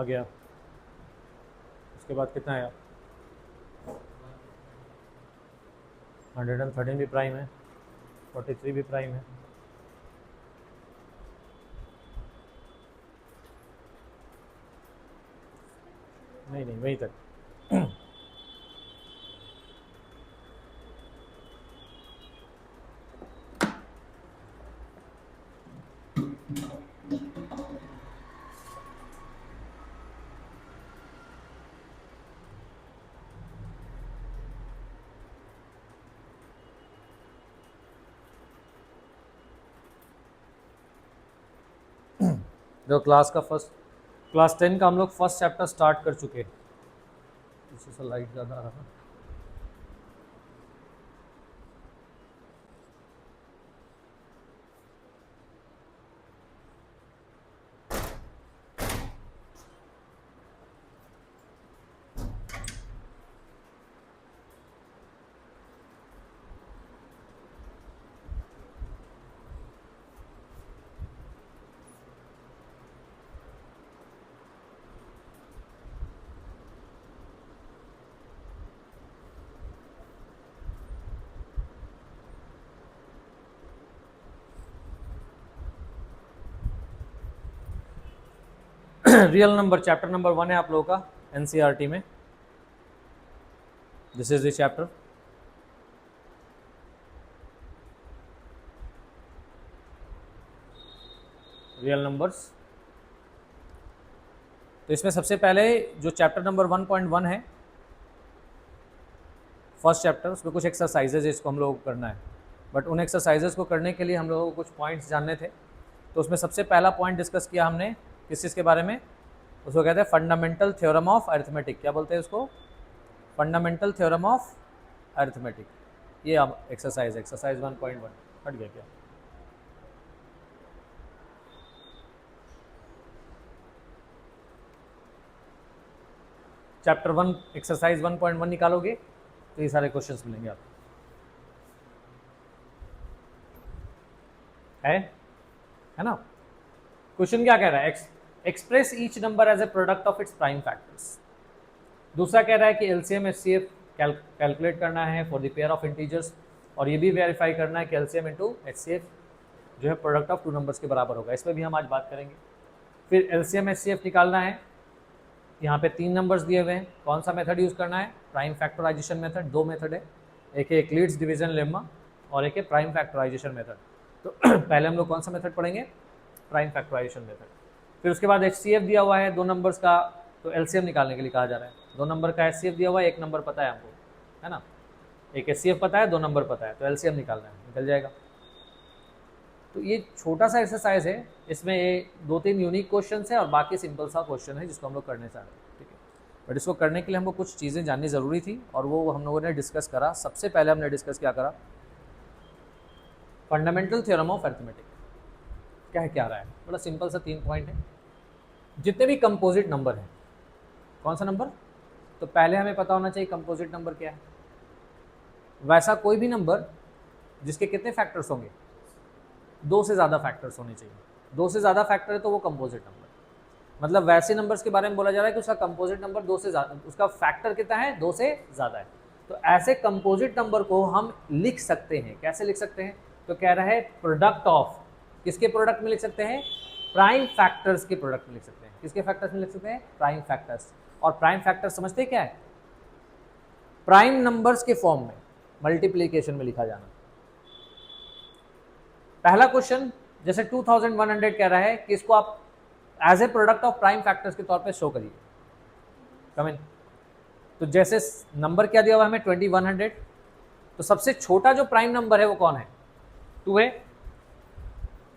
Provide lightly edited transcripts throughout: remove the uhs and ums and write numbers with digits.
आ गया। उसके बाद कितना आया? 113 भी प्राइम है, 43 भी प्राइम है। नहीं नहीं, वहीं तक। जो क्लास 10 का हम लोग फर्स्ट चैप्टर स्टार्ट कर चुके हैं। इससे से लाइट ज़्यादा आ रहा है। रियल नंबर चैप्टर नंबर 1 है आप लोगों का एनसीईआरटी में। This is the chapter. Real numbers. तो इसमें सबसे पहले जो चैप्टर नंबर 1.1 है, फर्स्ट चैप्टर, उसमें कुछ एक्सरसाइजेज इसको हम लोगों को करना है। बट उन एक्सरसाइजेज को करने के लिए हम लोगों को कुछ पॉइंट्स जानने थे। तो उसमें सबसे पहला पॉइंट डिस्कस किया हमने किस चीज़ के बारे में? उसको कहते हैं फंडामेंटल थ्योरम ऑफ अरिथमेटिक। क्या बोलते हैं उसको? Fundamental theorem of arithmetic. ये अब एक्सरसाइज 1.1 हट गया क्या? चैप्टर 1 एक्सरसाइज 1.1 निकालोगे तो ये सारे क्वेश्चंस मिलेंगे आपको। है ना? क्वेश्चन क्या कह रहा है? Express each number as a product of its prime factors. दूसरा कह रहा है कि एलसीएम एचसीएफ कैलकुलेट करना है for the pair of integers, और ये भी वेरीफाई करना है कि एलसीएम इंटू एचसीएफ जो है प्रोडक्ट ऑफ टू नंबर्स के बराबर होगा। इसमें भी हम आज बात करेंगे। फिर एलसीएम एचसीएफ निकालना है। यहाँ पे 3 नंबर्स दिए हुए हैं, कौन सा मेथड यूज़ करना है? Prime factorisation method. 2 मेथड है, एक है यूक्लिड्स डिवीजन लेम्मा और एक है प्राइम फैक्टराइजेशन मेथड। तो पहले हम लोग कौन सा मेथड पढ़ेंगे? Prime factorisation method. फिर उसके बाद एचसीएफ दिया हुआ है 2 नंबर्स का, तो एलसीएम निकालने के लिए कहा जा रहा है। 2 नंबर का एचसीएफ दिया हुआ है, 1 नंबर पता है हमको, है ना? एक एचसीएफ पता है, 2 नंबर पता है, तो एलसीएम निकालना है, निकल जाएगा। तो ये छोटा सा एक्सरसाइज है, इसमें ये 2-3 यूनिक क्वेश्चन है और बाकी सिंपल सा क्वेश्चन है जिसको हम लोग करने चाह रहे हैं, ठीक है। बट इसको करने के लिए हमको कुछ चीज़ें जाननी ज़रूरी थी और वो हम लोगों ने डिस्कस करा। सबसे पहले हमने डिस्कस क्या करा? Fundamental theorem of arithmetic. क्या रहा है? बड़ा सिंपल सा 3 पॉइंट है। जितने भी कंपोजिट नंबर हैं, कौन सा नंबर? तो पहले हमें पता होना चाहिए कंपोजिट नंबर क्या है। वैसा कोई भी नंबर जिसके कितने फैक्टर्स होंगे? 2 से ज़्यादा फैक्टर्स होने चाहिए। 2 से ज़्यादा फैक्टर है तो वो कंपोजिट नंबर। मतलब वैसे नंबर्स के बारे में बोला जा रहा है कि उसका कंपोजिट नंबर 2 से ज़्यादा, उसका फैक्टर कितना है? 2 से ज़्यादा है। तो ऐसे कंपोजिट नंबर को हम लिख सकते हैं। कैसे लिख सकते हैं? तो कह रहा है प्रोडक्ट ऑफ, किसके प्रोडक्ट में लिख सकते हैं? प्राइम फैक्टर्स के प्रोडक्ट में लिख सकते हैं। किसके फैक्टर्स में लिख सकते हैं? Prime factors. और प्राइम फैक्टर्स समझते क्या है? प्राइम नंबर्स के फॉर्म में मल्टीप्लीकेशन में लिखा जाना। पहला क्वेश्चन जैसे 2100 कह रहा है कि इसको आप as a product of prime factors के तौर पे शो करिए। कमेंट। तो जैसे नंबर क्या दिया हुआ है हमें? 2100। तो सबसे छोटा जो प्राइम नंबर है वो कौन है? 2 है।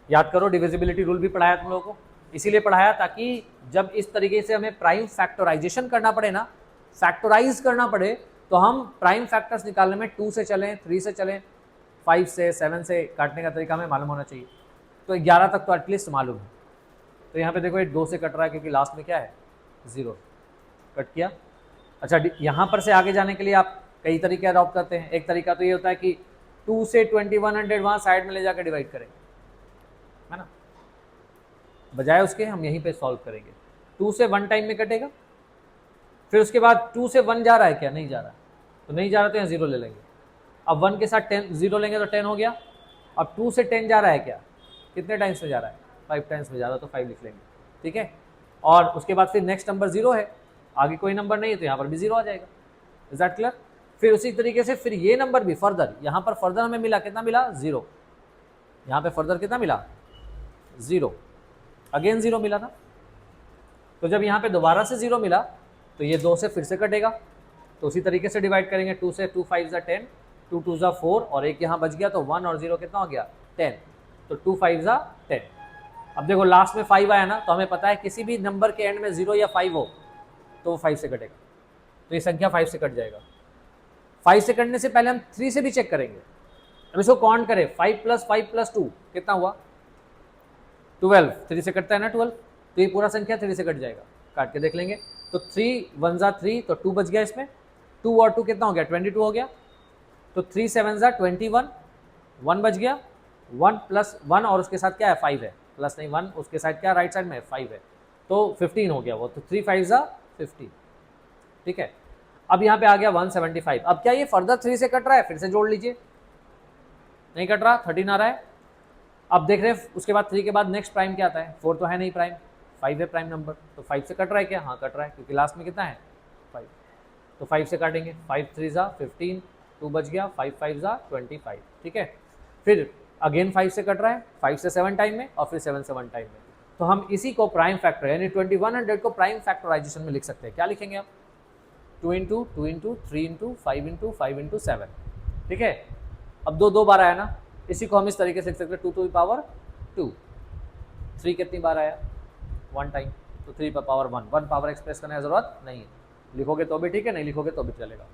याद करो, डिविजिबिलिटी रूल भी पढ़ाया तुम लोगों को, इसीलिए पढ़ाया ताकि जब इस तरीके से हमें प्राइम फैक्टराइजेशन करना पड़े ना, फैक्टराइज करना पड़े, तो हम प्राइम फैक्टर्स निकालने में 2 से चलें, 3 से चलें, 5 से, 7 से काटने का तरीका हमें मालूम होना चाहिए। तो 11 तक तो एटलीस्ट मालूम है। तो यहाँ पे देखो ये 2 से कट रहा है क्योंकि लास्ट में क्या है? 0 कट किया। अच्छा, यहाँ पर से आगे जाने के लिए आप कई तरीके अडॉप्ट करते हैं। एक तरीका तो ये होता है कि 2 से 2100 वहाँ साइड में ले जाकर डिवाइड करें, है ना? बजाय उसके हम यहीं पे सॉल्व करेंगे। 2 से 1 टाइम में कटेगा, फिर उसके बाद 2 से 1 जा रहा है क्या, नहीं जा रहा है, तो नहीं जा रहा तो यहाँ 0 ले लेंगे। अब 1 के साथ 10 0 लेंगे तो 10 हो गया। अब 2 से 10 जा रहा है क्या, कितने टाइम्स में जा रहा है, 5 टाइम्स में जा रहा है, तो 5 लिख लेंगे, ठीक है। और उसके बाद फिर नेक्स्ट नंबर 0 है, आगे कोई नंबर नहीं है तो यहाँ पर भी 0 आ जाएगा। Is that clear? फिर उसी तरीके से फिर ये नंबर भी फर्दर, यहाँ पर फर्दर हमें मिला कितना मिला, 0, यहाँ पे फर्दर कितना मिला, 0, अगेन 0 मिला था। तो जब यहाँ पे दोबारा से 0 मिला तो ये 2 से फिर से कटेगा, तो उसी तरीके से डिवाइड करेंगे, 2 से 2 5 10, 2 2 4 और एक यहाँ बच गया, तो 1 और 0 कितना हो गया, 10, तो 2 5 10। अब देखो लास्ट में 5 आया ना, तो हमें पता है किसी भी नंबर के एंड में 0 या 5 हो तो वो 5 से कटेगा, तो ये संख्या 5 से कट जाएगा। 5 से कटने से पहले हम 3 से भी चेक करेंगे। अब इसको काउंट करें, 5 + 5 + 2 कितना हुआ, 12, 3 से कटता है ना 12, तो ये पूरा संख्या 3 से कट जाएगा, काट के देख लेंगे। तो 3 1 3, तो 2 बच गया इसमें, 2 और 2 कितना हो गया, 22 हो गया, तो 3 7 21, 1 बच गया, 1 + 1 और उसके साथ क्या है, 5 है, प्लस नहीं 1 उसके साथ क्या राइट साइड में 5 है, तो 15 हो गया वो, तो 3 5 15, ठीक है। अब यहाँ पे आ गया 175। अब क्या ये फर्दर 3 से कट रहा है, फिर से जोड़ लीजिए, नहीं कट रहा, 13 आ रहा है। अब देख रहे हैं उसके बाद 3 के बाद नेक्स्ट प्राइम क्या आता है, 4 तो है नहीं प्राइम, 5 है प्राइम नंबर, तो 5 से कट रहा है क्या, हाँ कट रहा है, क्योंकि लास्ट में कितना है 5, तो 5 से काटेंगे, 5 3 15, 2 बच गया, 5 5 25, ठीक है। फिर अगेन 5 से कट रहा है, 5 से 7 टाइम में और फिर 7 से 1 टाइम में, तो हम इसी को प्राइम फैक्टर यानी 2100 को प्राइम फैक्टराइजेशन में लिख सकते हैं। क्या लिखेंगे आप, 2 × 2 × 3 × 5 × 5 × 7, ठीक है। अब 2 बार आया ना, इसी को हम इस तरीके से लिख सकते हैं 2 to the power 2। 3 कितनी बार आया, 1 टाइम, तो 3 पर पावर 1 पावर एक्सप्रेस करने की जरूरत नहीं है, लिखोगे तो भी ठीक है, नहीं लिखोगे तो भी चलेगा।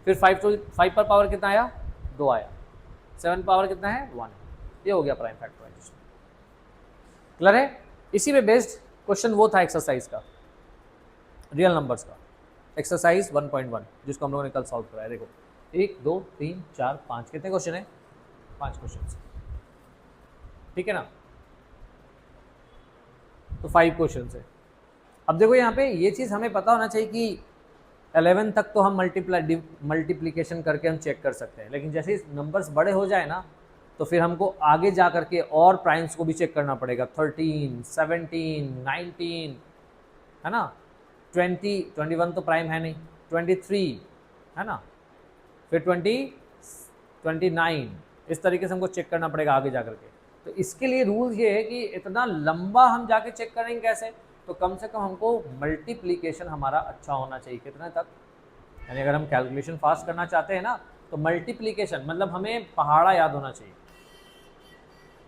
फिर 5 पर पावर कितना आया, 2 आया, 7 पावर कितना है, 1, ये हो गया प्राइम फैक्टराइजेशन। क्लियर है? इसी में बेस्ड क्वेश्चन वो था एक्सरसाइज का, रियल नंबर्स का, एक्सरसाइज 1.1, जिसको हम लोगों ने कल सॉल्व कराया। देखो 1 2 3 4 5 कितने क्वेश्चन है, 5 क्वेश्चन, ठीक है ना, तो 5 क्वेश्चन है। अब देखो यहाँ पे ये चीज़ हमें पता होना चाहिए कि 11 तक तो हम मल्टीप्लिकेशन करके हम चेक कर सकते हैं, लेकिन जैसे नंबर्स बड़े हो जाए ना, तो फिर हमको आगे जा करके और प्राइम्स को भी चेक करना पड़ेगा, 13 17 19, है ना, 20 21 तो प्राइम है नहीं, 23 है ना, फिर 20 29, इस तरीके से हमको चेक करना पड़ेगा आगे जा करके। तो इसके लिए रूल ये है कि इतना लंबा हम जाके चेक करेंगे कैसे, तो कम से कम हमको मल्टीप्लिकेशन हमारा अच्छा होना चाहिए, कितने तक, यानी अगर हम कैलकुलेशन फास्ट करना चाहते हैं ना, तो मल्टीप्लिकेशन मतलब हमें पहाड़ा याद होना चाहिए,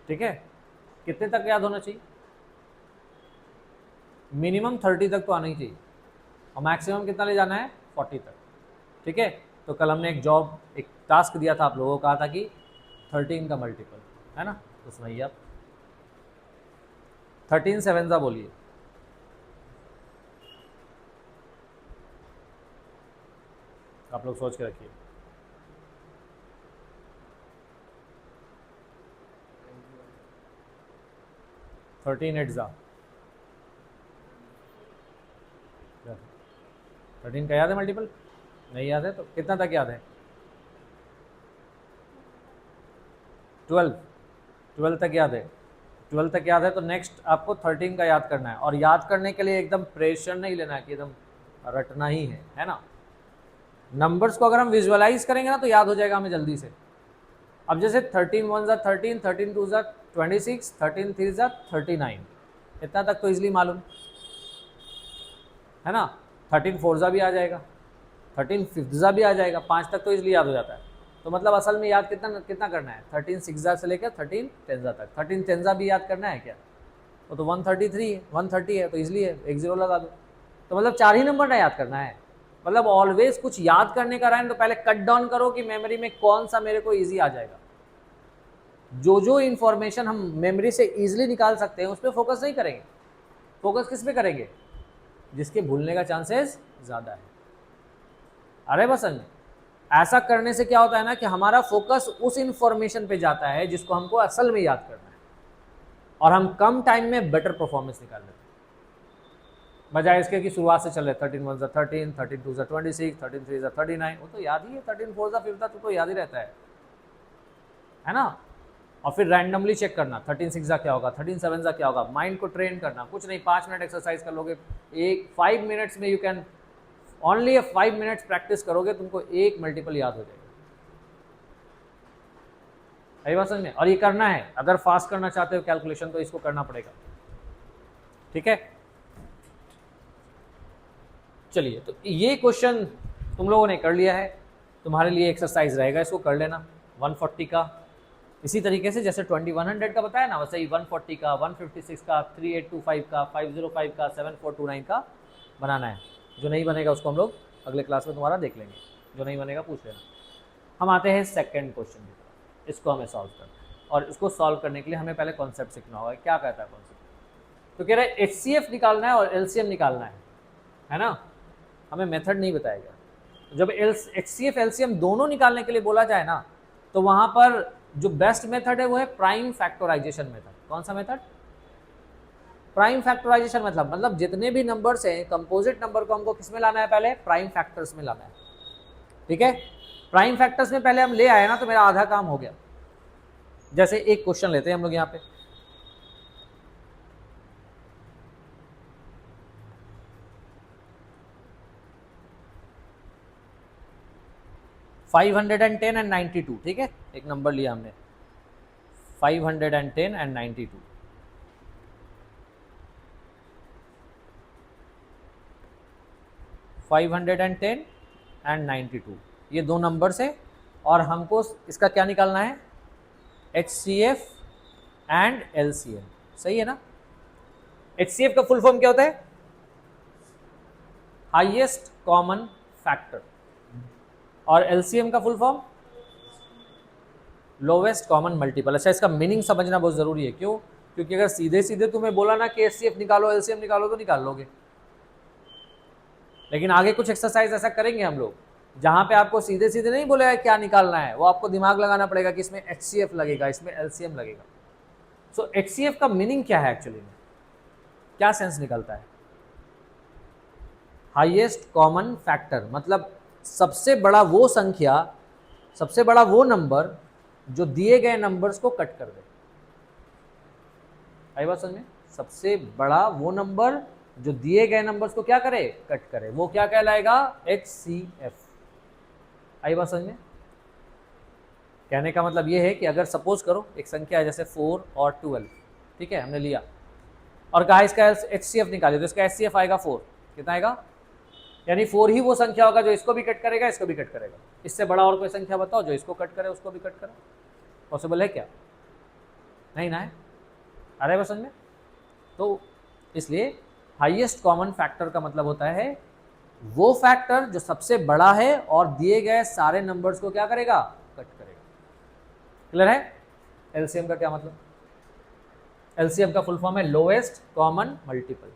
ठीक है। कितने तक याद होना चाहिए, मिनिमम 30 तक तो आना ही चाहिए, और मैक्सिमम कितना ले जाना है, 40 तक, ठीक है। तो कल हमने एक टास्क दिया था आप लोगों को, कहा था कि 13 का मल्टीपल है ना, तो सुनाइए आप, 13 7 बोलिए, आप लोग सोच के रखिए। 13 8 13 का याद है मल्टीपल, नहीं याद है तो कितना तक याद है, 12 तक याद है, 12 तक याद है, तो नेक्स्ट आपको 13 का याद करना है, और याद करने के लिए एकदम प्रेशर नहीं लेना है कि एकदम रटना ही है ना। नंबर्स को अगर हम विजुअलाइज करेंगे ना तो याद हो जाएगा हमें जल्दी से। अब जैसे 13 1 13, 13 2 26, 13 3 39, इतना तक तो इजिली मालूम है ना, 13 4 भी आ जाएगा, 13 5 भी आ जाएगा, 5 तक तो इजिली याद हो जाता है। तो मतलब असल में याद कितना करना है, 13 6 से लेकर 13 10 तक, 13 10 भी याद करना है क्या, वो तो 133 है, 130 है, तो इजिली है, 1 0 लगा दो, तो मतलब 4 ही नंबर ना याद करना है। मतलब ऑलवेज कुछ याद करने का रहा है तो पहले कट डाउन करो कि मेमोरी में कौन सा मेरे को इजी आ जाएगा। जो इंफॉर्मेशन हम मेमोरी से इजीली निकाल सकते हैं उस पर फोकस नहीं करेंगे, फोकस किस पे करेंगे, जिसके भूलने का चांसेस ज़्यादा है। अरे बस ऐसा करने से क्या होता है ना कि हमारा फोकस उस इंफॉर्मेशन पे जाता है जिसको हमको असल में याद करना है, और हम कम टाइम में बेटर परफॉर्मेंस निकाल लेते हैं। बजाय इसके कि शुरुआत से चले 13 1 13, 13 2 26, 13 3 39, वो तो याद ही है, 13 4 50 तो याद ही रहता है ना। और फिर रैंडमली चेक करना 13 6 क्या होगा, 13 7 क्या होगा, माइंड को ट्रेन करना, कुछ नहीं 5 मिनट एक्सरसाइज कर लोगे, एक 5 मिनट्स में you can only 5 minutes practice करोगे, तुमको एक मल्टीपल याद हो जाएगा। सही बात समझ में। और ये करना है, अगर फास्ट करना चाहते हो कैलकुलेशन तो इसको करना पड़ेगा, ठीक है। चलिए, तो ये क्वेश्चन तुम लोगों ने कर लिया है, तुम्हारे लिए एक्सरसाइज रहेगा, इसको कर लेना 140 का। इसी तरीके से जैसे 2100 का बताया ना, वैसे ही 140 का, 156 का, 3825 का, 505 का, 7429 का बनाना है। जो नहीं बनेगा उसको हम लोग अगले क्लास में तुम्हारा देख लेंगे, जो नहीं बनेगा पूछ लेना। हम आते हैं सेकंड क्वेश्चन की तरफ, इसको हमें सॉल्व करना है, और इसको सॉल्व करने के लिए हमें पहले कॉन्सेप्ट सीखना होगा, क्या कहता है कॉन्सेप्ट। तो कह रहे हैं HCF निकालना है और LCM निकालना है ना, हमें मेथड नहीं बताया गया। जब HCF LCM दोनों निकालने के लिए बोला जाए ना, तो वहां पर जो बेस्ट मेथड है वो है प्राइम फैक्टराइजेशन मेथड। कौन सा मेथड? प्राइम फैक्टराइजेशन मतलब जितने भी नंबर्स हैं, कंपोजिट नंबर को हमको किस में लाना है, पहले प्राइम फैक्टर्स में लाना है, ठीक है। प्राइम फैक्टर्स में पहले हम ले आए ना, तो मेरा आधा काम हो गया। जैसे एक क्वेश्चन लेते हैं हम लोग यहाँ पे, $510 and 92, ठीक है। एक नंबर लिया हमने 510 and 92, $510 and 92, ये दो नंबर से, और हमको इसका क्या निकालना है, HCF एंड LCM, सही है ना। HCF का फुल फॉर्म क्या होता है? Highest common factor. और LCM का full form lowest common multiple. अच्छा, इसका मीनिंग समझना बहुत जरूरी है। क्यों? क्योंकि अगर सीधे सीधे तुम्हें बोला ना कि HCF निकालो LCM निकालो तो निकाल लोगे, लेकिन आगे कुछ एक्सरसाइज ऐसा करेंगे हम लोग जहां पे आपको सीधे सीधे नहीं बोलेगा क्या निकालना है, वो आपको दिमाग लगाना पड़ेगा कि इसमें HCF लगेगा, इसमें LCM लगेगा। सो HCF का मीनिंग क्या है एक्चुअली में, क्या सेंस निकलता है? हाईएस्ट कॉमन फैक्टर, मतलब सबसे बड़ा वो संख्या, सबसे बड़ा वो नंबर जो दिए गए नंबर्स को कट कर दे। आई बात समझ में? सबसे बड़ा वो नंबर जो दिए गए नंबर्स को क्या करे, कट करे, वो क्या कहलाएगा, HCF। आई बात समझ में? कहने का मतलब ये है कि अगर सपोज करो एक संख्या है जैसे 4 और 12, ठीक है, हमने लिया और कहा इसका HCF निकालिए, तो इसका HCF आएगा 4। कितना आएगा? यानी 4 ही वो संख्या होगा जो इसको भी कट करेगा, इसको भी कट करेगा। इससे बड़ा और कोई संख्या बताओ जो इसको कट करे उसको भी कट करे, पॉसिबल है क्या? नहीं ना है। अरे बस समझ में? तो इसलिए हाईएस्ट कॉमन फैक्टर का मतलब होता है वो फैक्टर जो सबसे बड़ा है और दिए गए सारे नंबर्स को क्या करेगा, कट करेगा। क्लियर है? LCM का क्या मतलब? LCM का फुल फॉर्म है लोएस्ट कॉमन मल्टीपल,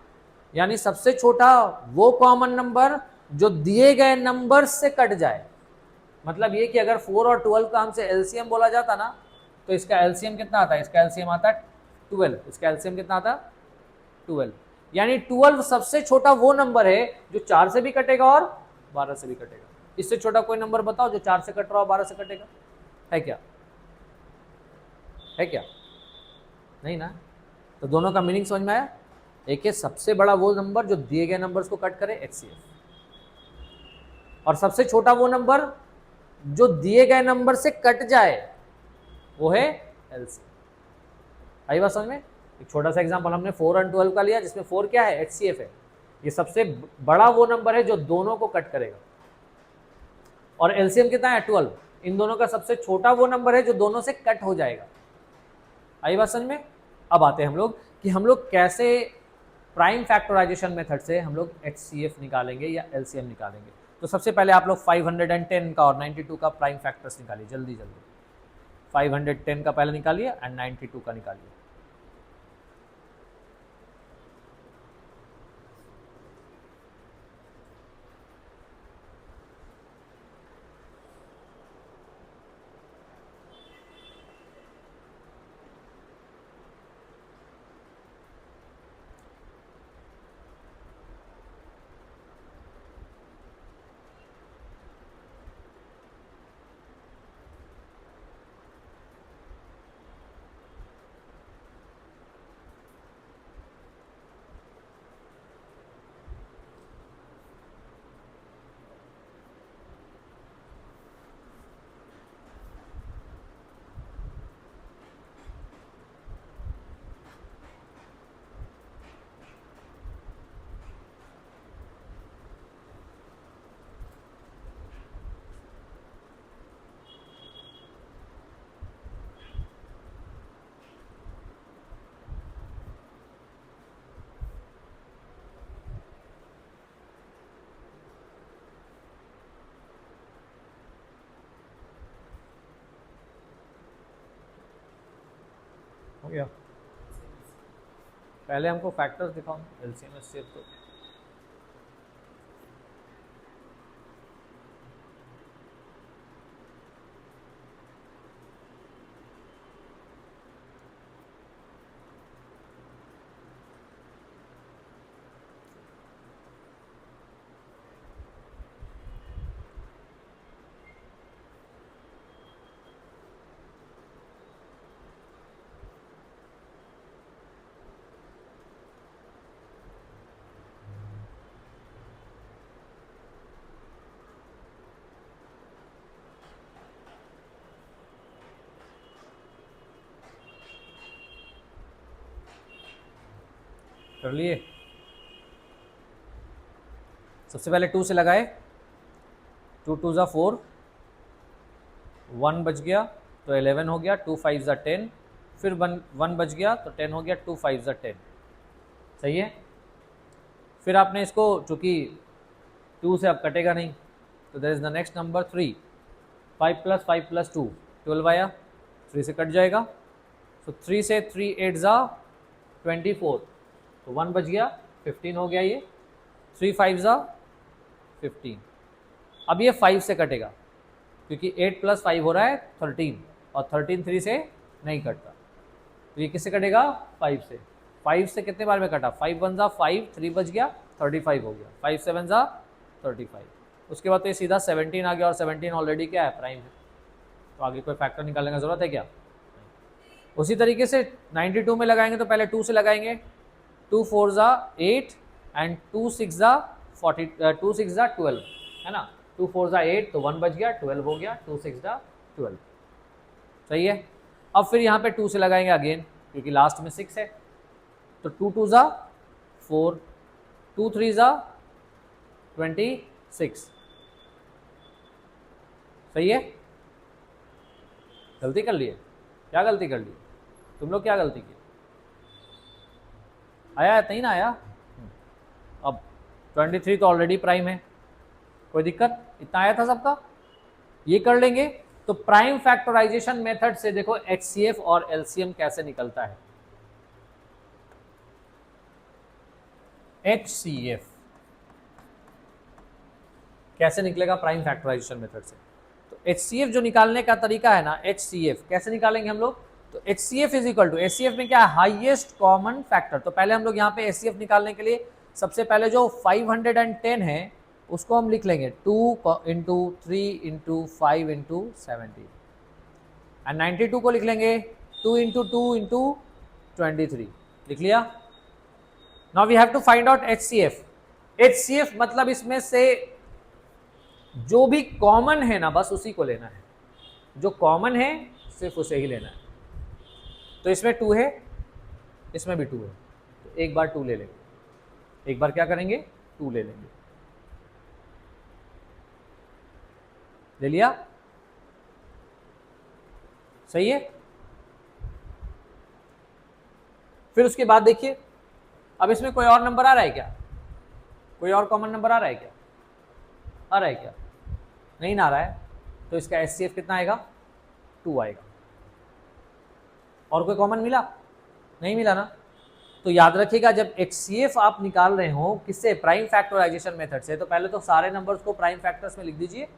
यानी सबसे छोटा वो कॉमन नंबर जो दिए गए नंबर से कट जाए। मतलब ये कि अगर 4 और 12 का हमसे LCM बोला जाता ना, तो इसका LCM कितना आता है, इसका LCM आता 12, इसका LCM कितना आता 12, यानी 12 सबसे छोटा वो नंबर है जो 4 से भी कटेगा और 12 से भी कटेगा। इससे छोटा कोई नंबर बताओ जो 4 से कट रहा हो 12 से कटेगा, है क्या? है क्या? नहीं ना। तो दोनों का मीनिंग समझ में आया? एक है सबसे बड़ा वो नंबर जो दिए गए नंबर्स को कट करे, HCF, और सबसे छोटा वो नंबर जो दिए गए नंबर से कट जाए वो है LCM। आई बात समझ में? एक छोटा सा एग्जांपल हमने 4 और 12 का लिया, जिसमें 4 क्या है, HCF है। ये सबसे बड़ा वो नंबर है जो दोनों को कट करेगा, और LCM कितना है, 12। इन दोनों का सबसे छोटा वो नंबर है जो दोनों से कट हो जाएगा। आई बात समझ में? अब आते हैं हम लोग कि हम लोग कैसे प्राइम फैक्टराइजेशन मेथड से हम लोग HCF निकालेंगे या LCM निकालेंगे। तो सबसे पहले आप लोग 510 का और 92 का प्राइम फैक्टर्स निकालिए, जल्दी जल्दी। 510 का पहले निकालिए एंड 92 का निकालिए। गया। पहले हमको फैक्टर्स दिखाओ, एलसीएम एचसीएफ तो कर लिए। सबसे पहले 2 से लगाए, 2 2 ज़ा 4, 1 बच गया तो 11 हो गया, 2 5 ज़ा 10, फिर 1 बच गया तो 10 हो गया, 2 5 ज़ा 10। सही है। फिर आपने इसको, चूंकि 2 से अब कटेगा नहीं, तो there is the next number 3, 5 + 5 + 2 12 आया, 3 से कट जाएगा। तो 3 से 3 8 ज़ा 24, तो 1 बच गया, 15 हो गया ये, 3 5 ज़ा 15। अब ये 5 से कटेगा क्योंकि 8 + 5 हो रहा है 13, और 13 3 से नहीं कटता, तो ये किससे कटेगा? 5 से। 5 से कितने बार में कटा? 5 1 ज़ा 5, 3 बच गया, 35 हो गया, 5 7 ज़ा 35। उसके बाद तो ये सीधा 17 आ गया, और 17 ऑलरेडी क्या है? प्राइम है, तो आगे कोई फैक्टर निकालने का जरूरत है क्या? उसी तरीके से 92 में लगाएंगे तो पहले 2 से लगाएंगे, 2 4 ज़ा 8 एंड 2 6 ज़ा 12, है ना। 2 4 ज़ा 8, तो 1 बच गया, 12 हो गया, 2 6 ज़ा 12। सही है। अब फिर यहाँ पे 2 से लगाएंगे अगेन, क्योंकि लास्ट में 6 है, तो 2 2 ज़ा 4, 2 3 ज़ा 26। सही है। गलती कर लिए? क्या गलती कर ली तुम लोग? क्या गलती की? आया है? नहीं ना आया। अब 23 तो ऑलरेडी प्राइम है, कोई दिक्कत? इतना आया था सबका, ये कर लेंगे। तो प्राइम फैक्टराइजेशन मेथड से देखो एचसीएफ और एलसीएम कैसे निकलता है। एचसीएफ कैसे निकलेगा प्राइम फैक्टराइजेशन मेथड से? तो एचसीएफ जो निकालने का तरीका है ना, एचसीएफ कैसे निकालेंगे हम लोग? तो HCF is equal to, HCF में क्या है? Highest common factor. तो पहले हम लोग यहाँ पे एचसीएफ निकालने के लिए सबसे पहले जो 510 है उसको हम लिख लेंगे 2 × 3 × 5 × 17, एंड 92 को लिख लेंगे 2 × 2 × 23। लिख लिया। Now we have to find out HCF. HCF मतलब इसमें से जो भी कॉमन है ना, बस उसी को लेना है, जो कॉमन है सिर्फ उसे ही लेना है। तो इसमें 2 है, इसमें भी 2 है, तो एक बार 2 ले लेंगे, एक बार क्या करेंगे? 2 ले लेंगे। ले लिया? सही है। फिर उसके बाद देखिए, अब इसमें कोई और नंबर आ रहा है क्या? कोई और कॉमन नंबर आ रहा है क्या? आ रहा है क्या? नहीं ना आ रहा है, तो इसका एचसीएफ कितना आएगा? 2 आएगा। और कोई कॉमन मिला? नहीं मिला ना। तो याद रखिएगा, जब एचसीएफ आप निकाल रहे हो किससे? प्राइम फैक्टराइजेशन मेथड से, तो पहले तो सारे नंबर्स को प्राइम फैक्टर्स में लिख दीजिए,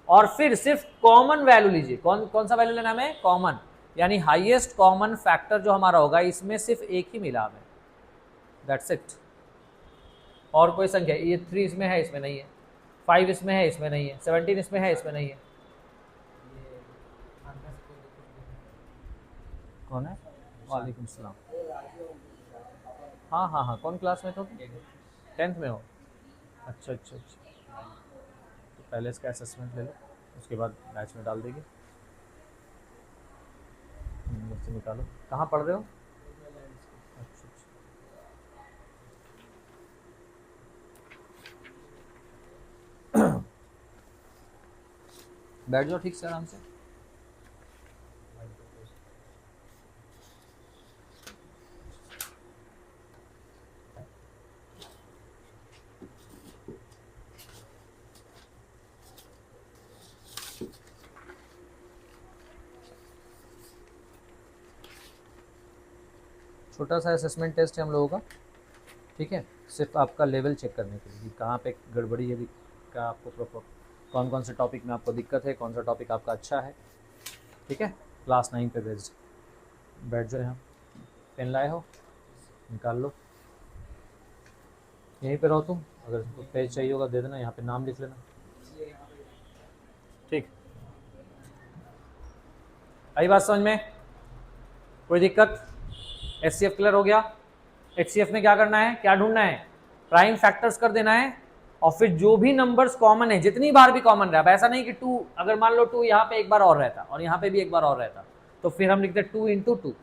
और फिर सिर्फ कॉमन वैल्यू लीजिए। कौन सा वैल्यू लेना हमें? कॉमन, यानी हाईएस्ट कॉमन फैक्टर जो हमारा होगा, इसमें सिर्फ एक ही मिला हमें, दैट्स इट। और कोई संख्या, ये 3 इसमें है, इसमें नहीं है, 5 इसमें है, इसमें नहीं है, 17 इसमें है, इसमें नहीं है। कौन है? वालेकुम सलाम। हाँ हाँ हाँ, कौन क्लास में हो? 10th में हो? अच्छा अच्छा अच्छा। तो पहले इसका असेसमेंट ले लो, उसके बाद बैच में डाल देंगे। मुझसे निकालो। कहाँ पढ़ रहे हो? अच्छा अच्छा। बैठ जाओ ठीक से, आराम से। छोटा सा असेसमेंट टेस्ट है हम लोगों का, ठीक है, सिर्फ आपका लेवल चेक करने के लिए कि कहाँ पे गड़बड़ी है, क्या आपको प्रॉपर कौन कौन से टॉपिक में आपको दिक्कत है, कौन सा टॉपिक आपका अच्छा है, ठीक है। क्लास 9 पे बैठ जाओ। यहाँ पेन लाए हो, निकाल लो, यहीं पे रहो तुम, अगर पेज चाहिए होगा दे देना, यहाँ पे नाम लिख लेना, ठीक। आई बात समझ में? कोई दिक्कत? HCF क्लियर हो गया? HCF में क्या करना है, क्या ढूंढना है, प्राइम फैक्टर्स कर देना है, और फिर जो भी नंबर्स कॉमन है, जितनी बार भी कॉमन रहा, ऐसा नहीं कि 2, अगर मान लो 2 यहाँ पे एक बार और रहता और यहाँ पे भी एक बार और रहता, तो फिर हम लिखते 2 × 2।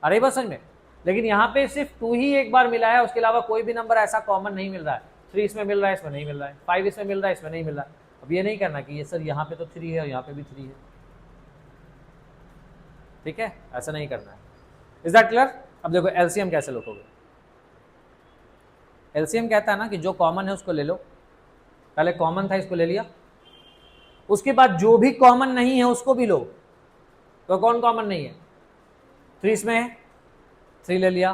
अरे बस समझ में, लेकिन यहाँ पे सिर्फ 2 ही एक बार मिला है, उसके अलावा कोई भी नंबर ऐसा कॉमन नहीं मिल रहा है। 3 इसमें मिल रहा है, इसमें नहीं मिल रहा है, 5 इसमें मिल रहा है, इसमें नहीं मिल रहा है। अब ये नहीं करना कि ये सर यहाँ पे तो 3 है और यहाँ पे भी 3 है, ठीक है, ऐसा नहीं करना है। Is that clear? अब देखो एलसीएम कैसे लोगे। एलसीएम कहता है ना कि जो कॉमन है उसको ले लो, पहले कॉमन था इसको ले लिया, उसके बाद जो भी कॉमन नहीं है उसको भी लो। तो कौन कॉमन नहीं है? 3 इसमें है, 3 ले लिया,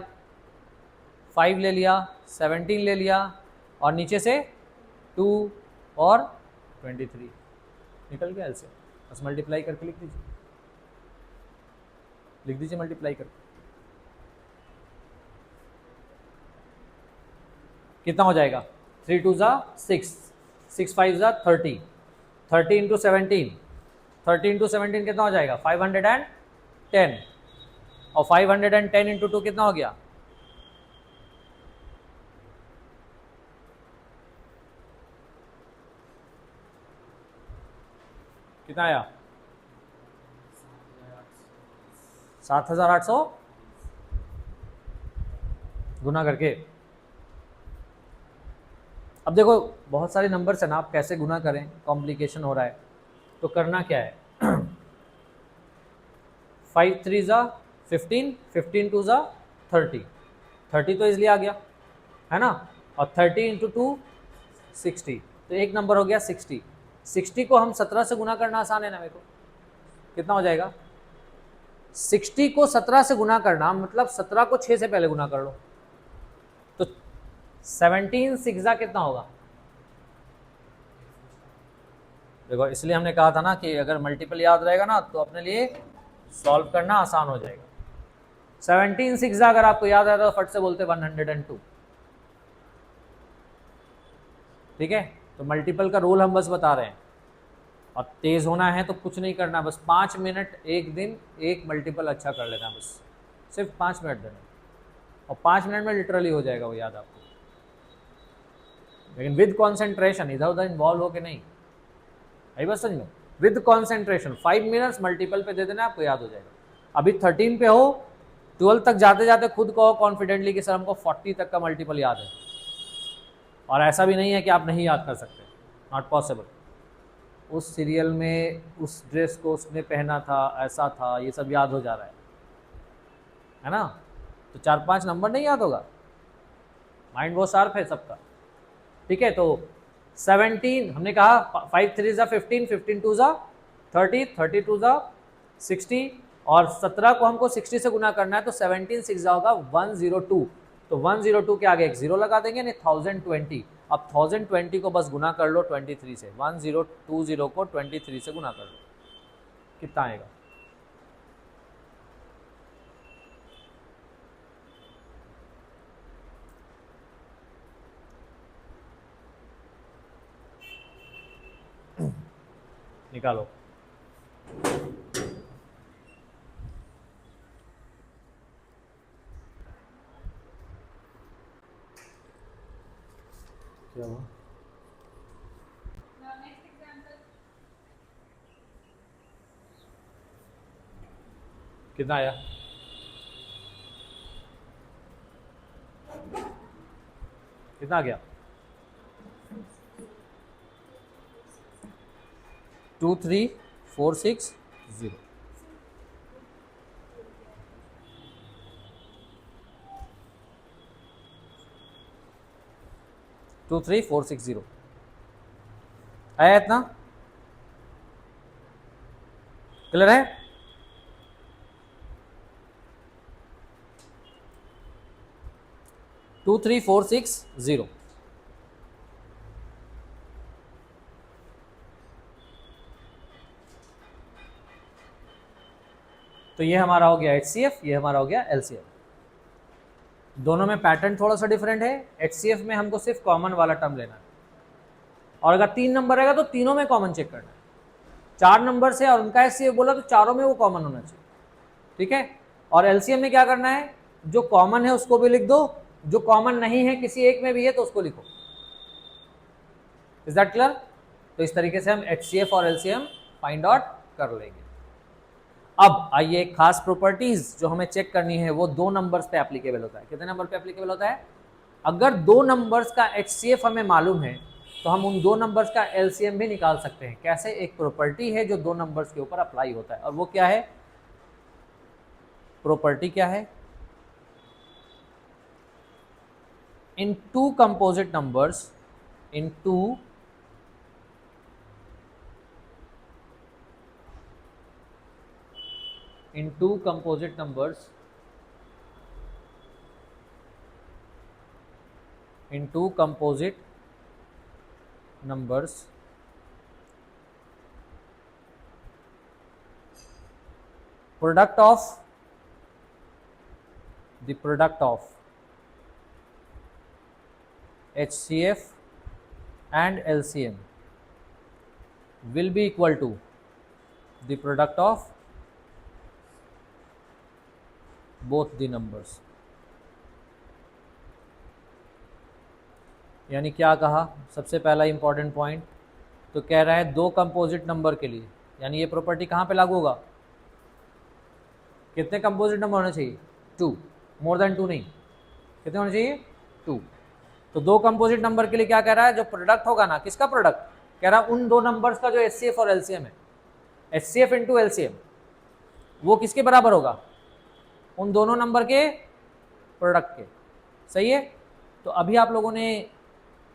5 ले लिया, 17 ले लिया, और नीचे से 2 और 23 निकल गया एलसीएम। बस मल्टीप्लाई करके लिख दीजिए मल्टीप्लाई करके। कितना हो जाएगा? 3 2 ज़ा 6, 6 5 ज़ा 30, 30 × 17, 30 × 17 कितना हो जाएगा? 510, और 510 × 2 कितना हो गया? कितना आया? 7800 गुना करके। अब देखो बहुत सारे नंबर्स हैं ना, आप कैसे गुना करें, कॉम्प्लिकेशन हो रहा है, तो करना क्या है 5 3 ज़ा 15, 15 2 ज़ा 30, 30 तो इसलिए आ गया है ना, और 30 × 2 60, तो एक नंबर हो गया 60। 60 को हम 17 से गुना करना आसान है ना मेरे को, कितना हो जाएगा? 60 को 17 से गुना करना मतलब 17 को 6 से पहले गुना कर लो, तो 17 6 ज़ा कितना होगा? देखो इसलिए हमने कहा था ना कि अगर मल्टीपल याद रहेगा ना तो अपने लिए सॉल्व करना आसान हो जाएगा। 17 6 ज़ा अगर आपको याद आता तो फट से बोलते 102, ठीक है। तो मल्टीपल का रूल हम बस बता रहे हैं, और तेज होना है तो कुछ नहीं करना, बस 5 मिनट एक दिन एक मल्टीपल अच्छा कर लेना, बस सिर्फ 5 मिनट देना, और 5 मिनट में लिटरली हो जाएगा वो याद आपको, लेकिन विद कॉन्सेंट्रेशन, इधर उधर इन्वॉल्व हो के नहीं। आई बस समझ में? विद कॉन्सेंट्रेशन 5 मिनट्स मल्टीपल पे दे देना, आपको याद हो जाएगा। अभी 13 पे हो, 12 तक जाते जाते खुद कहो कॉन्फिडेंटली कि सर हमको 40 तक का मल्टीपल याद है, और ऐसा भी नहीं है कि आप नहीं याद कर सकते, नॉट पॉसिबल। उस सीरियल में उस ड्रेस को उसने पहना था, ऐसा था, ये सब याद हो जा रहा है ना, तो 4-5 नंबर नहीं याद होगा, माइंड बहुत शार्प है सबका, ठीक है। तो 17 हमने कहा 5 3 ज़ा 15, 15 2 ज़ा 30, 30 2 ज़ा 60, और 17 को हमको 60 से गुना करना है, तो 17 6 ज़ा होगा 102, तो 102 के आगे एक जीरो लगा देंगे, नहीं 1020। अब 1020 को बस गुना कर लो 23 से, 1020 को 23 से गुना कर लो, कितना आएगा? निकालो। क्या हुआ? कितना आया? कितना आ गया? 23460, 23460 आया इतना? क्लियर है? 23460। तो ये हमारा हो गया HCF, ये हमारा हो गया LCM। दोनों में पैटर्न थोड़ा सा डिफरेंट है। HCF में हमको सिर्फ कॉमन वाला टर्म लेना है, और अगर 3 नंबर रहेगा तो तीनों में कॉमन चेक करना है। 4 नंबर से और उनका HCF बोला तो चारों में वो कॉमन होना चाहिए, ठीक है। और LCM में क्या करना है, जो कॉमन है उसको भी लिख दो, जो कॉमन नहीं है किसी एक में भी है तो उसको लिखो। Is that clear? तो इस तरीके से हम HCF और LCM फाइंड आउट कर लेंगे। अब आइए, एक खास प्रॉपर्टीज जो हमें चेक करनी है वो 2 नंबर्स पे एप्लीकेबल होता है। कितने नंबर पे एप्लीकेबल होता है? अगर 2 नंबर्स का HCF हमें मालूम है तो हम उन 2 नंबर्स का LCM भी निकाल सकते हैं। कैसे? एक प्रॉपर्टी है जो 2 नंबर्स के ऊपर अप्लाई होता है, और वो क्या है? प्रॉपर्टी क्या है? In two composite numbers, in two composite numbers, in two composite numbers, product of HCF and LCM will be equal to the product of both the numbers। यानी क्या कहा? सबसे पहला इंपॉर्टेंट पॉइंट तो कह रहा है 2 कंपोजिट नंबर के लिए, यानी ये प्रॉपर्टी कहाँ पे लागू होगा? कितने कंपोजिट नंबर होने चाहिए? 2, मोर देन 2 नहीं। कितने होने चाहिए? 2। तो 2 कंपोजिट नंबर के लिए क्या कह रहा है? जो प्रोडक्ट होगा ना, किसका प्रोडक्ट? कह रहा है उन 2 नंबर्स का जो HCF और LCM है, HCF इंटू LCM, वो किसके बराबर होगा? उन दोनों नंबर के प्रोडक्ट के। सही है? तो अभी आप लोगों ने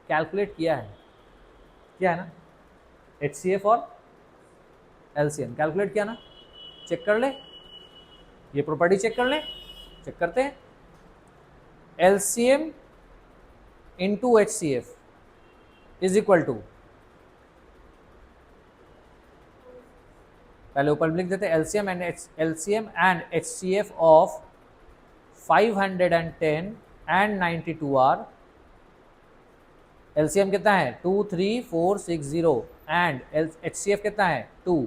कैलकुलेट किया है ना, HCF और LCM कैलकुलेट किया ना? चेक कर ले, ये प्रॉपर्टी चेक कर ले। चेक करते हैं। LCM into HCF is equal to, पहले ऊपर लिख देते हैं, LCM and HCF of 510 and 92 are. LCM कितना है? 23460 एंड HCF कितना है? 2।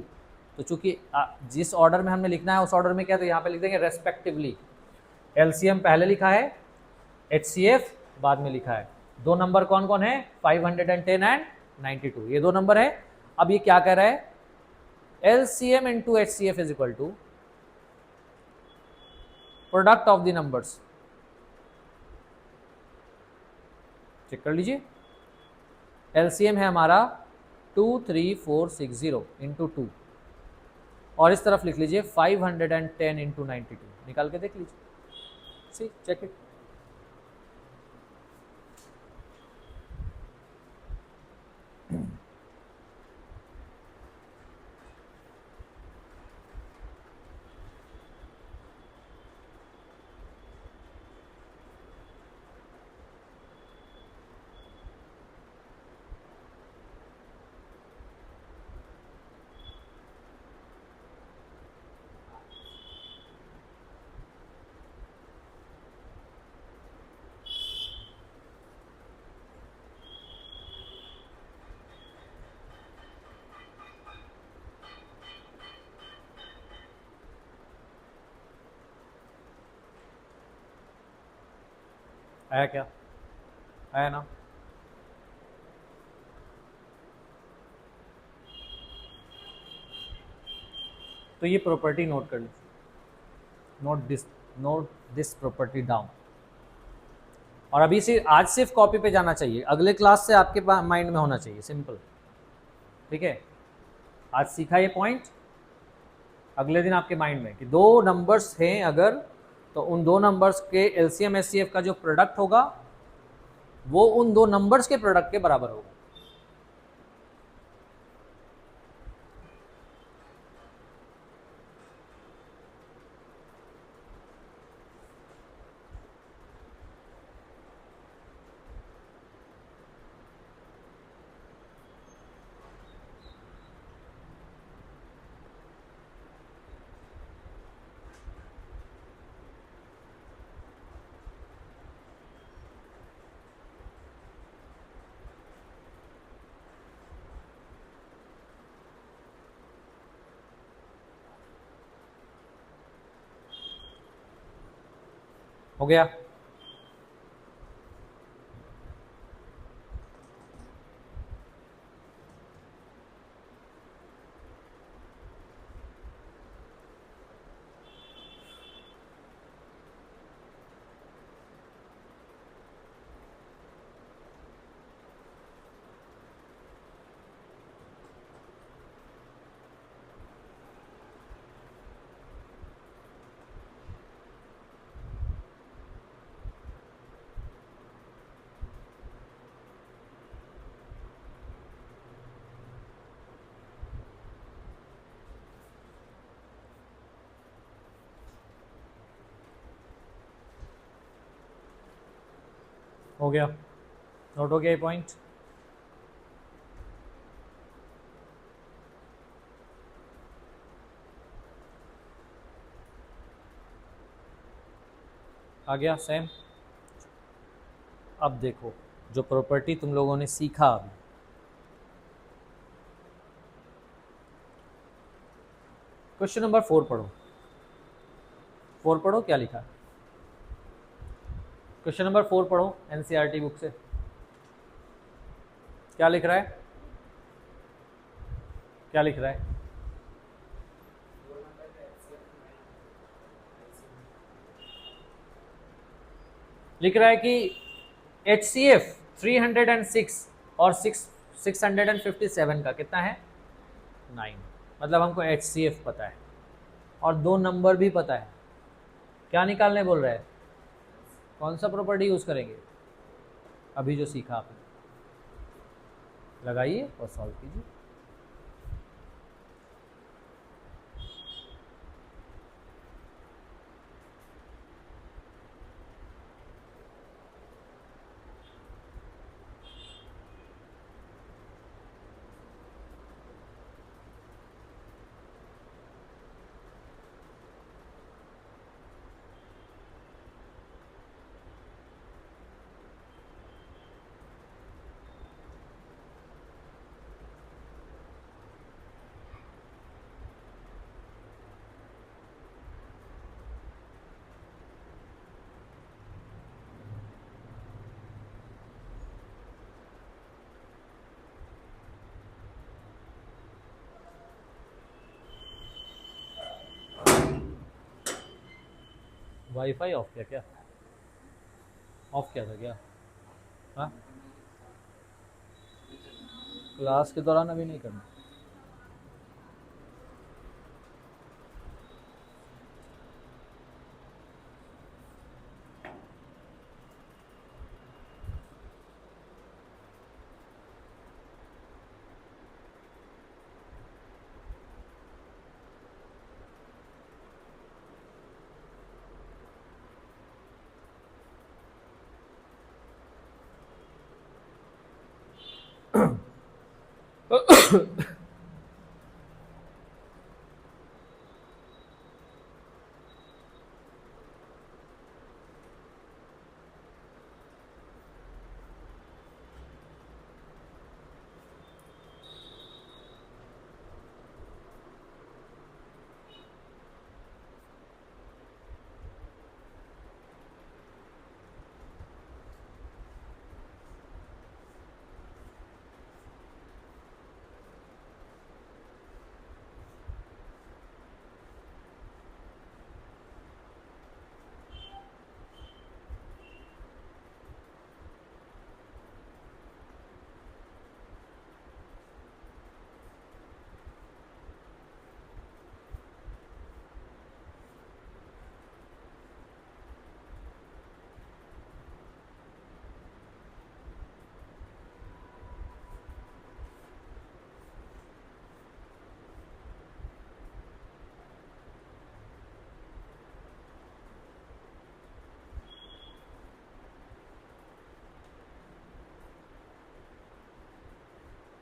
तो चूंकि जिस ऑर्डर में हमने लिखना है उस ऑर्डर में क्या, तो यहाँ पे लिख देंगे रेस्पेक्टिवली। LCM पहले लिखा है, HCF बाद में लिखा है। 2 नंबर कौन कौन है? 510 एंड 92, ये 2 नंबर है। अब ये क्या कह रहा है? LCM into HCF is equal to product of the numbers. Check कर लीजिए। LCM है हमारा 23460 इंटू 2, और इस तरफ लिख लीजिए 510 इंटू 92। निकाल के देख लीजिए, सी चेक इट। आया क्या? आया ना? तो ये प्रॉपर्टी नोट कर लीजिए, नोट दिस प्रॉपर्टी डाउन। और अभी से आज सिर्फ कॉपी पे जाना चाहिए, अगले क्लास से आपके माइंड में होना चाहिए, सिंपल। ठीक है? आज सीखा ये पॉइंट, अगले दिन आपके माइंड में कि 2 नंबर्स हैं अगर, तो उन 2 नंबर्स के LCM HCF का जो प्रोडक्ट होगा वो उन 2 नंबर्स के प्रोडक्ट के बराबर होगा। हो गया? हो गया? नोट हो गया ये पॉइंट? आ गया सेम? अब देखो जो प्रॉपर्टी तुम लोगों ने सीखा अभी, क्वेश्चन नंबर 4 पढ़ो। 4 पढ़ो, क्या लिखा है? क्वेश्चन नंबर 4 पढ़ो एनसीईआरटी बुक से, क्या लिख रहा है? क्या लिख रहा है? लिख रहा है कि HCF 306 और 657 का कितना है? 9। मतलब हमको HCF पता है और 2 नंबर भी पता है। क्या निकालने बोल रहा है? कौन सा प्रॉपर्टी यूज करेंगे? अभी जो सीखा आपने, लगाइए और सॉल्व कीजिए। वाईफाई ऑफ किया क्या? ऑफ किया था क्या? हाँ, क्लास के दौरान अभी नहीं करना।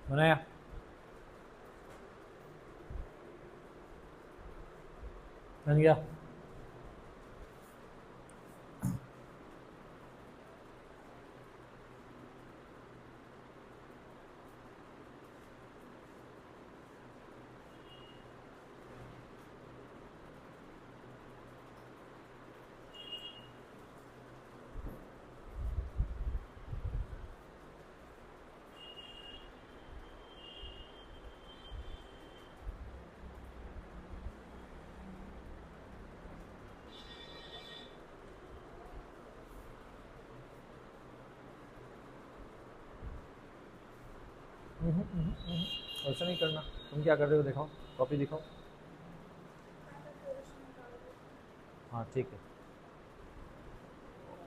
बनाया? बन गया? ऐसा नहीं करना। तुम क्या कर रहे हो, दिखाओ, कॉपी दिखाओ। हाँ ठीक है।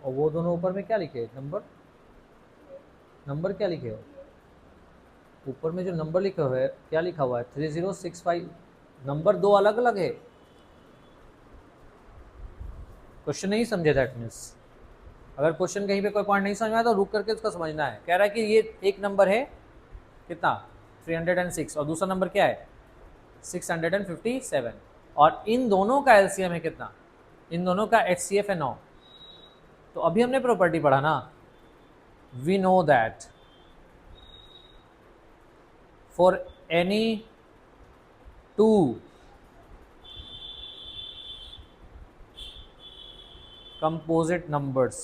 और वो दोनों ऊपर में क्या लिखे, नंबर, नंबर क्या लिखे हो ऊपर में, जो नंबर लिखा हुआ है क्या लिखा हुआ है, 3065। नंबर दो अलग अलग है। क्वेश्चन नहीं समझे, दैट मीन्स अगर क्वेश्चन कहीं पे कोई पॉइंट नहीं समझ में आया तो रुक करके उसका समझना है। कह रहा है कि ये एक नंबर है कितना 306 और दूसरा नंबर क्या है 657, और इन दोनों का एलसीएम है कितना, इन दोनों का एचसीएफ है 9। तो अभी हमने प्रॉपर्टी पढ़ा ना, we know that for any two composite numbers,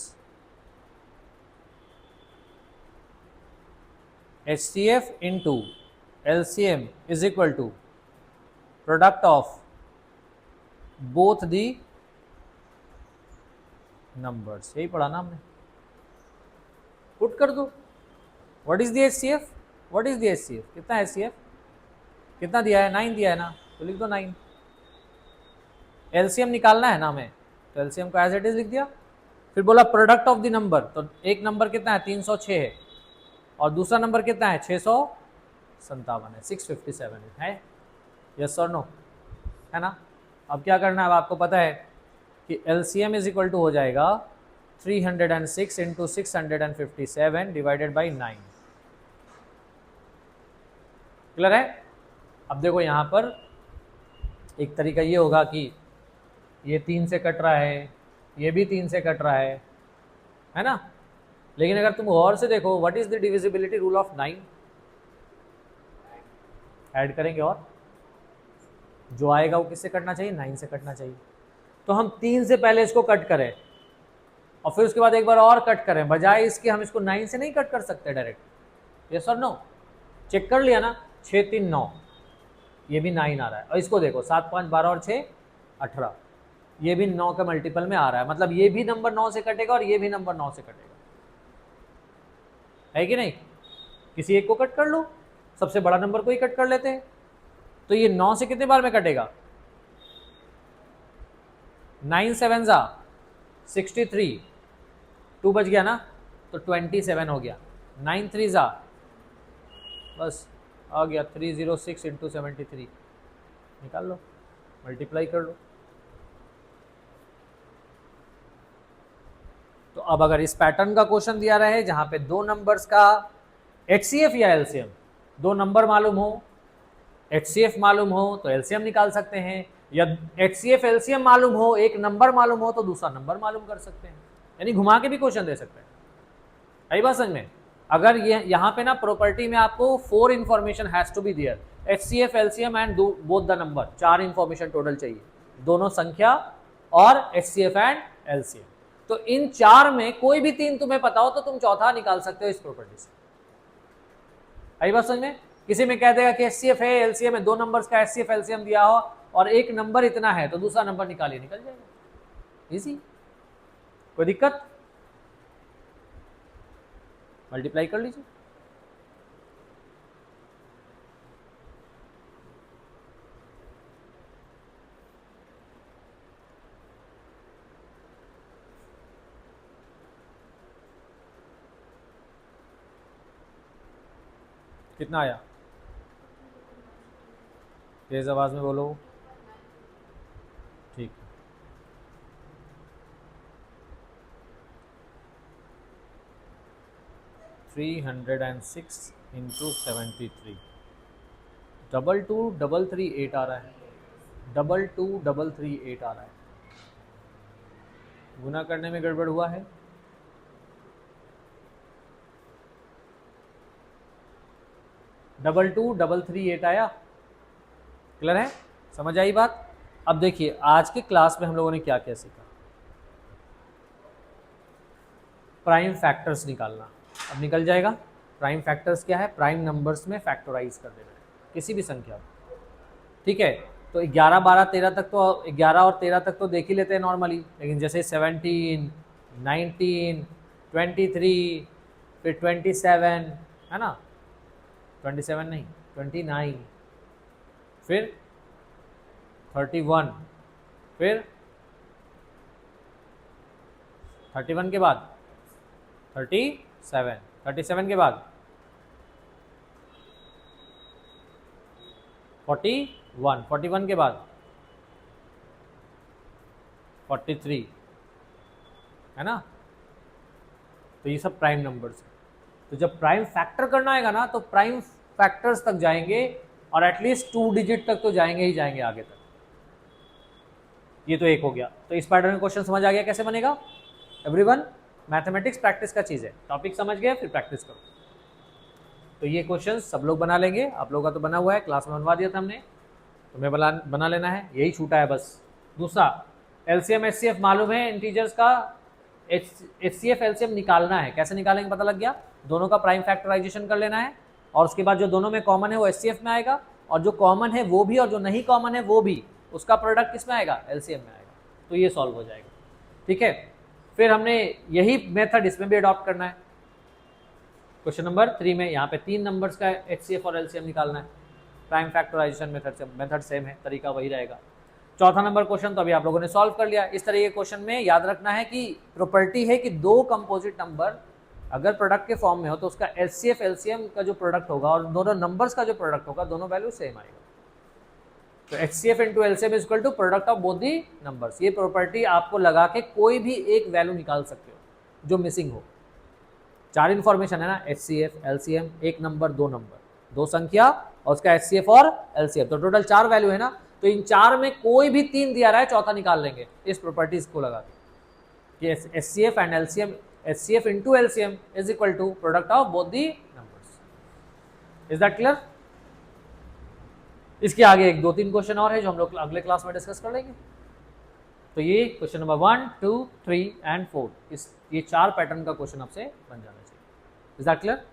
HCF into LCM is equal to product of both the numbers। यही पढ़ा ना हमने। पुट कर दो, what is the HCF, what is the HCF, कितना है HCF, कितना दिया है 9 दिया है ना, तो लिख दो 9। LCM निकालना है ना हमें, तो LCM को एज इट इज लिख दिया। फिर बोला प्रोडक्ट ऑफ द नंबर, तो एक नंबर कितना है 306 है और दूसरा नंबर कितना है 657 है, 657 है। यस और नो, है ना। अब क्या करना है, अब आपको पता है कि LCM इज इक्वल टू हो जाएगा 306 इंटू 657 डिवाइडेड बाई 9। क्लियर है। अब देखो यहाँ पर एक तरीका ये होगा कि ये 3 से कट रहा है, ये भी 3 से कट रहा है ना। लेकिन अगर तुम गौर से देखो, what is the divisibility rule of 9, add करेंगे और जो आएगा वो किससे कटना चाहिए, 9 से कटना चाहिए। तो हम 3 से पहले इसको कट करें और फिर उसके बाद एक बार और कट करें, बजाय इसके हम इसको 9 से नहीं कट कर सकते डायरेक्ट। यस और नो, चेक कर लिया ना, 6 3 9, ये भी 9 आ रहा है। और इसको देखो 7 5 12 और 6 18, ये भी 9 का मल्टीपल में आ रहा है, मतलब ये भी नंबर 9 से कटेगा और ये भी नंबर 9 से कटेगा, है कि नहीं। किसी एक को कट कर लो, सबसे बड़ा नंबर को ही कट कर लेते हैं। तो ये 9 से कितने बार में कटेगा, 9 7 63, 2 बच गया ना, तो 27 हो गया। 9 3 बस आ गया 306 इंटू 73, निकाल लो, मल्टीप्लाई कर लो। तो अब अगर इस पैटर्न का क्वेश्चन दिया रहे जहां पे दो नंबर्स का HCF या LCM, दो नंबर मालूम हो, HCF मालूम हो तो LCM निकाल सकते हैं, या HCF LCM मालूम हो, एक नंबर मालूम हो तो दूसरा नंबर मालूम कर सकते हैं, यानी घुमा के भी क्वेश्चन दे सकते हैं। आई बात समझ में। अगर ये यहाँ पे ना प्रॉपर्टी में आपको 4 information has to be there, HCF LCM and both the number, 4 information total चाहिए, दोनों संख्या और HCF एंड LCM। तो इन 4 में कोई भी 3 तुम्हें पता हो तो तुम चौथा निकाल सकते हो इस प्रॉपर्टी से। आई बात समझ में। किसी में कह देगा कि HCF है LCM है, दो नंबर्स का HCF LCM दिया हो और एक नंबर इतना है, तो दूसरा नंबर निकालिए, निकल जाएगा, इजी, कोई दिक्कत। मल्टीप्लाई कर लीजिए। कितना आया, तेज आवाज में बोलो। ठीक, 306 इंटू 73, 22338 आ रहा है, 22338 आ रहा है। गुना करने में गड़बड़ हुआ है, डबल 2338 आया। क्लियर है, समझ आई बात। अब देखिए आज के क्लास में हम लोगों ने क्या क्या सीखा, प्राइम फैक्टर्स निकालना। अब निकल जाएगा। प्राइम फैक्टर्स क्या है, प्राइम नंबर्स में फैक्टराइज कर देना है किसी भी संख्या को, ठीक है। तो 11 12 13 तक तो 11 और 13 तक तो देख ही लेते हैं नॉर्मली, लेकिन जैसे 17 19 23 फिर 27 है ना, 27 नहीं, 29, फिर 31, फिर 31 के बाद 37, 37 के बाद 41, 41 के बाद 43, है ना। तो ये सब प्राइम नंबर्स है। तो जब प्राइम फैक्टर करना आएगा ना, तो प्राइम फैक्टर्स तक जाएंगे और एटलीस्ट 2 डिजिट तक तो जाएंगे ही जाएंगे आगे तक। ये तो एक हो गया। तो इस पैटर्न में क्वेश्चन समझ आ गया कैसे बनेगा एवरीवन। मैथमेटिक्स प्रैक्टिस का चीज़ है, टॉपिक समझ गए फिर प्रैक्टिस करो। तो ये क्वेश्चन सब लोग बना लेंगे, आप लोगों का तो बना हुआ है, क्लास में बनवा दिया था हमने, तुम्हें बना लेना है, यही छूटा है बस। दूसरा एलसीएम एचसीएफ मालूम है इंटीजर्स का, एचसीएफ एलसीएम निकालना है, कैसे निकालेंगे पता लग गया। दोनों का प्राइम फैक्टराइजेशन कर लेना है और उसके बाद जो दोनों में कॉमन है वो एचसीएफ में आएगा, और जो कॉमन है वो भी और जो नहीं कॉमन है वो भी, उसका प्रोडक्ट किस में आएगा, एलसीएम में आएगा। तो ये सॉल्व हो जाएगा, ठीक है। फिर हमने यही मेथड इसमें भी अडॉप्ट करना है। क्वेश्चन नंबर 3 में यहाँ पे 3 नंबर्स का एचसीएफ और एलसीएम निकालना है, प्राइम फैक्टराइजेशन मेथड सेम है, तरीका वही रहेगा। चौथा नंबर क्वेश्चन तो अभी आप लोगों ने सॉल्व कर लिया। इस तरह के क्वेश्चन में याद रखना है कि प्रॉपर्टी है कि दो कंपोजिट नंबर अगर प्रोडक्ट के फॉर्म में हो तो उसका एचसीएफ एलसीएम का जो प्रोडक्ट होगा और दोनों नंबर्स का जो प्रोडक्ट होगा दोनों वैल्यू सेम आएगा। तो HCF into LCM is equal to product of both the numbers. ये प्रॉपर्टी आपको लगा के कोई भी एक वैल्यू निकाल सकते हो जो मिसिंग हो। 4 इन्फॉर्मेशन है ना, एचसीएफ एलसीएम, एक नंबर दो नंबर, दो संख्या और उसका एचसीएफ और एलसीएम, तो टोटल 4 वैल्यू है ना। तो इन 4 में कोई भी 3 दिया रहा है, चौथा निकाल लेंगे इस प्रॉपर्टीज को लगा के। HCF and LCM, HCF into LCM is equal to product of both the numbers. Is that clear? इसके आगे एक 2-3 क्वेश्चन और है जो हम लोग अगले क्लास में डिस्कस कर लेंगे। तो ये क्वेश्चन नंबर 1, 2, 3 एंड 4, ये 4 पैटर्न का क्वेश्चन आपसे बन जाना चाहिए। Is that clear?